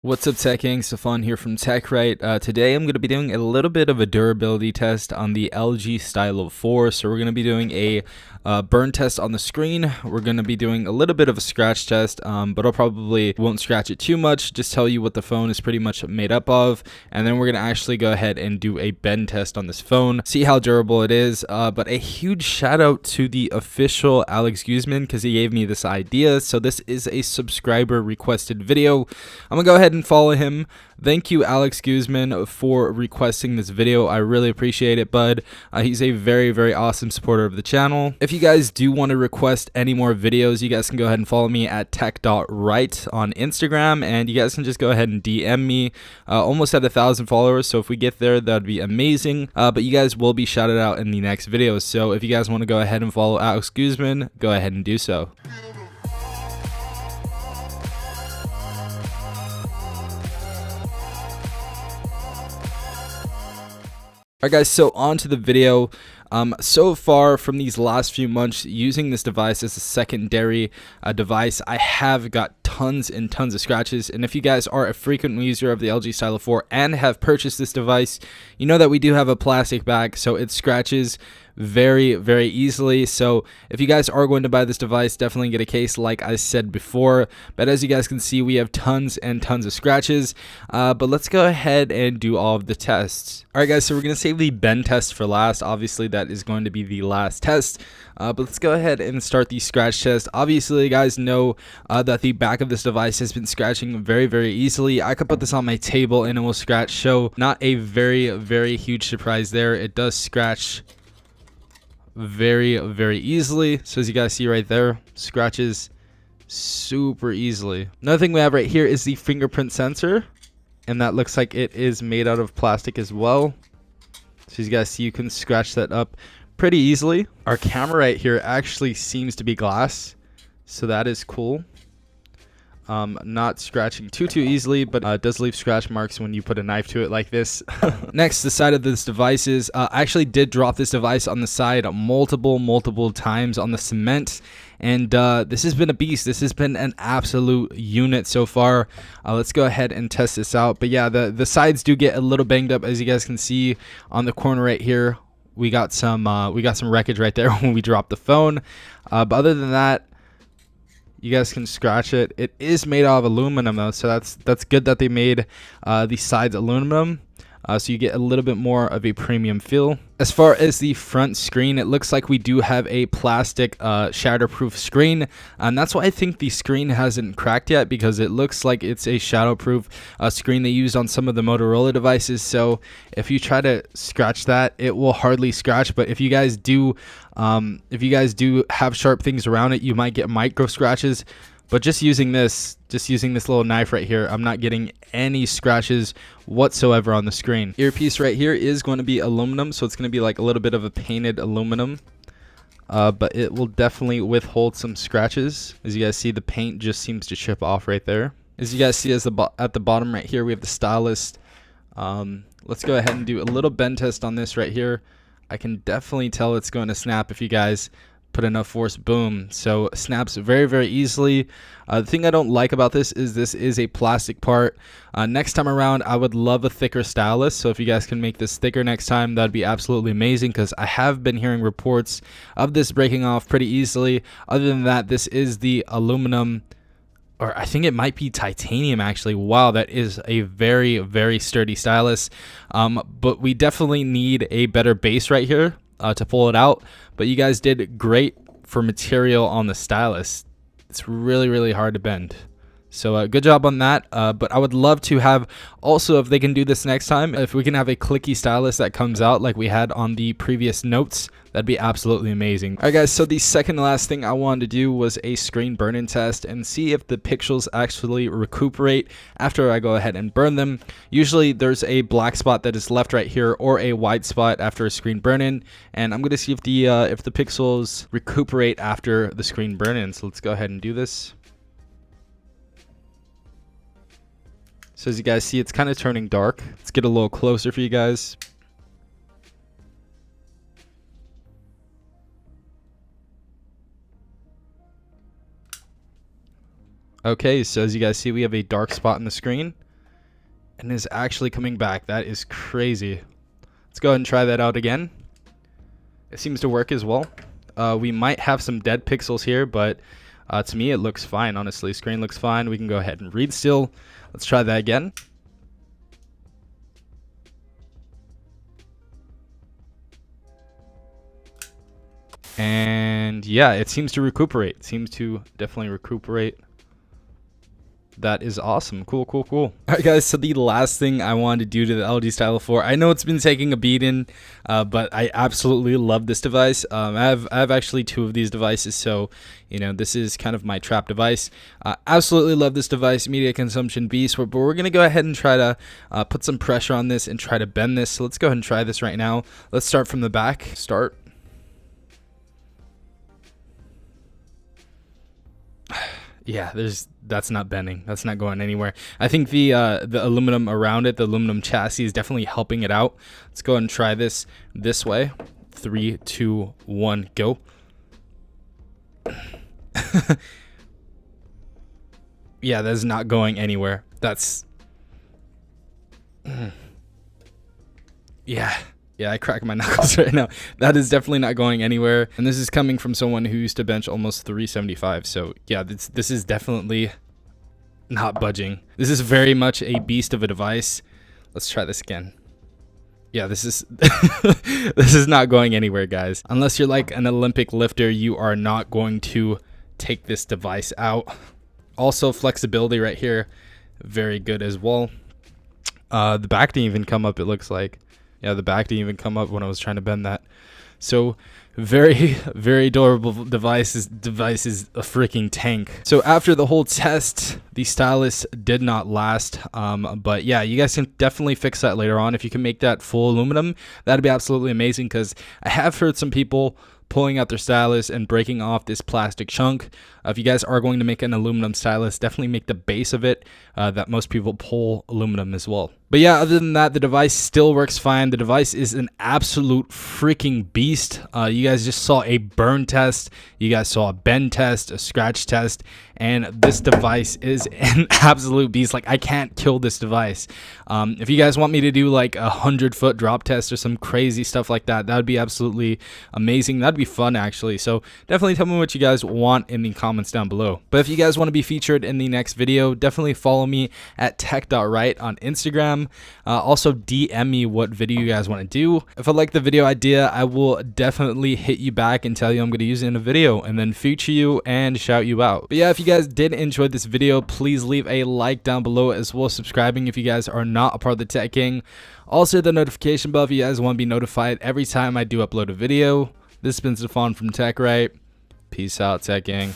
What's up, Tech Gang? Stefan here from TechRight. Today I'm going to be doing a little bit of a durability test on the LG Stylo 4. So we're going to be doing a burn test on the screen. We're going to be doing a little bit of a scratch test, but I probably won't scratch it too much. Just tell you what the phone is pretty much made up of. And then we're going to actually go ahead and do a bend test on this phone, see how durable it is. But a huge shout out to the official Alex Guzman because he gave me this idea. So this is a subscriber requested video. I'm going to go ahead and follow him. Thank you, Alex Guzman, for requesting this video. I really appreciate it, bud. He's a very, very awesome supporter of the channel. If you guys do want to request any more videos, you guys can go ahead and follow me at tech.right on Instagram, and you guys can just go ahead and DM me. Almost at 1,000 followers, so if we get there, that'd be amazing. But you guys will be shouted out in the next video, so if you guys want to go ahead and follow Alex Guzman, go ahead and do so. Alright guys, so on to the video. So far from these last few months using this device as a secondary device, I have got tons and tons of scratches. And if you guys are a frequent user of the LG Stylo 4 and have purchased this device, you know that we do have a plastic bag, so it scratches very, very easily. So if you guys are going to buy this device, definitely get a case like I said before. But as you guys can see, we have tons and tons of scratches. But let's go ahead and do all of the tests. Alright guys, so we're going to save the bend test for last. Obviously that is going to be the last test. But let's go ahead and start the scratch test. Obviously, you guys know that the back of this device has been scratching very, very easily. I could put this on my table and it will scratch. So not a very, very huge surprise there. It does scratch very, very easily. So as you guys see right there, scratches super easily. Another thing we have right here is the fingerprint sensor, and that looks like it is made out of plastic as well. So as you guys see, you can scratch that up pretty easily. Our camera right here actually seems to be glass, so that is cool. Not scratching too easily, but it does leave scratch marks when you put a knife to it like this. Next, the side of this device is I actually did drop this device on the side multiple times on the cement, and this has been a beast. This has been an absolute unit so far. Let's go ahead and test this out. But yeah, the sides do get a little banged up, as you guys can see on the corner right here. We got some wreckage right there when we dropped the phone. But other than that, you guys can scratch it. It is made out of aluminum though, so that's good that they made the sides aluminum, so you get a little bit more of a premium feel. As far as the front screen, it looks like we do have a plastic shatterproof screen, and that's why I think the screen hasn't cracked yet, because it looks like it's a shadowproof screen they used on some of the Motorola devices. So if you try to scratch that, it will hardly scratch. But if you guys do have sharp things around it, you might get micro scratches. But just using this little knife right here, I'm not getting any scratches whatsoever on the screen. Earpiece right here is going to be aluminum, so it's going to be like a little bit of a painted aluminum. But it will definitely withhold some scratches. As you guys see, the paint just seems to chip off right there. As you guys see, at the bottom right here, we have the stylus. Let's go ahead and do a little bend test on this right here. I can definitely tell it's going to snap if you guys put enough force. Boom. So snaps very, very easily. The thing I don't like about this is a plastic part. Next time around, I would love a thicker stylus, so if you guys can make this thicker next time, that'd be absolutely amazing, because I have been hearing reports of this breaking off pretty easily. Other than that, this is the aluminum, or I think it might be titanium actually. Wow, that is a very, very sturdy stylus. But we definitely need a better base right here to pull it out. But you guys did great for material on the stylus. It's really, really hard to bend. So good job on that. But I would love to have also, if they can do this next time, if we can have a clicky stylus that comes out like we had on the previous notes, that'd be absolutely amazing. Alright guys, so the second to last thing I wanted to do was a screen burn-in test and see if the pixels actually recuperate after I go ahead and burn them. Usually there's a black spot that is left right here, or a white spot after a screen burn-in, and I'm going to see if the pixels recuperate after the screen burn-in. So let's go ahead and do this. So as you guys see, it's kind of turning dark. Let's get a little closer for you guys. Okay, so as you guys see, we have a dark spot in the screen. and is actually coming back. That is crazy. Let's go ahead and try that out again. It seems to work as well. We might have some dead pixels here, but to me it looks fine, honestly. Screen looks fine. We can go ahead and read still. Let's try that again. And yeah, it seems to recuperate. It seems to definitely recuperate. That is awesome. Cool. All right, guys. So the last thing I wanted to do to the LG Stylo 4, I know it's been taking a beating, but I absolutely love this device. I have actually 2 of these devices, so you know this is kind of my trap device. Absolutely love this device, media consumption beast. But we're gonna go ahead and try to put some pressure on this and try to bend this. So let's go ahead and try this right now. Let's start from the back. Start. Yeah, that's not bending. That's not going anywhere. I think the aluminum around it, the aluminum chassis, is definitely helping it out. Let's go ahead and try this way. 3, 2, 1, go. Yeah, that's not going anywhere. That's Yeah, I crack my knuckles right now. That is definitely not going anywhere. And this is coming from someone who used to bench almost 375. So yeah, this is definitely not budging. This is very much a beast of a device. Let's try this again. Yeah, this is this is not going anywhere, guys. Unless you're like an Olympic lifter, you are not going to take this device out. Also, flexibility right here, very good as well. The back didn't even come up, it looks like. Yeah, the back didn't even come up when I was trying to bend that. So very durable device. This device is a freaking tank. So after the whole test, the stylus did not last. But yeah, you guys can definitely fix that later on. If you can make that full aluminum, that'd be absolutely amazing, because I have heard some people pulling out their stylus and breaking off this plastic chunk. If you guys are going to make an aluminum stylus, definitely make the base of it that most people pull aluminum as well. But yeah, other than that, the device still works fine. The device is an absolute freaking beast. You guys just saw a burn test. You guys saw a bend test, a scratch test, and this device is an absolute beast. Like, I can't kill this device. If you guys want me to do like a 100-foot drop test or some crazy stuff like that, that would be absolutely amazing. That'd be fun, actually. So definitely tell me what you guys want in the comments down below. But if you guys want to be featured in the next video, definitely follow me at tech.right on Instagram. Also DM me what video you guys want to do. If I like the video idea, I will definitely hit you back and tell you I'm going to use it in a video, and then feature you and shout you out. But yeah, if you guys did enjoy this video, please leave a like down below, as well as subscribing if you guys are not a part of the Tech Gang. Also, the notification bell if you guys want to be notified every time I do upload a video. This has been Stefan from TechRight. Peace out, Tech Gang.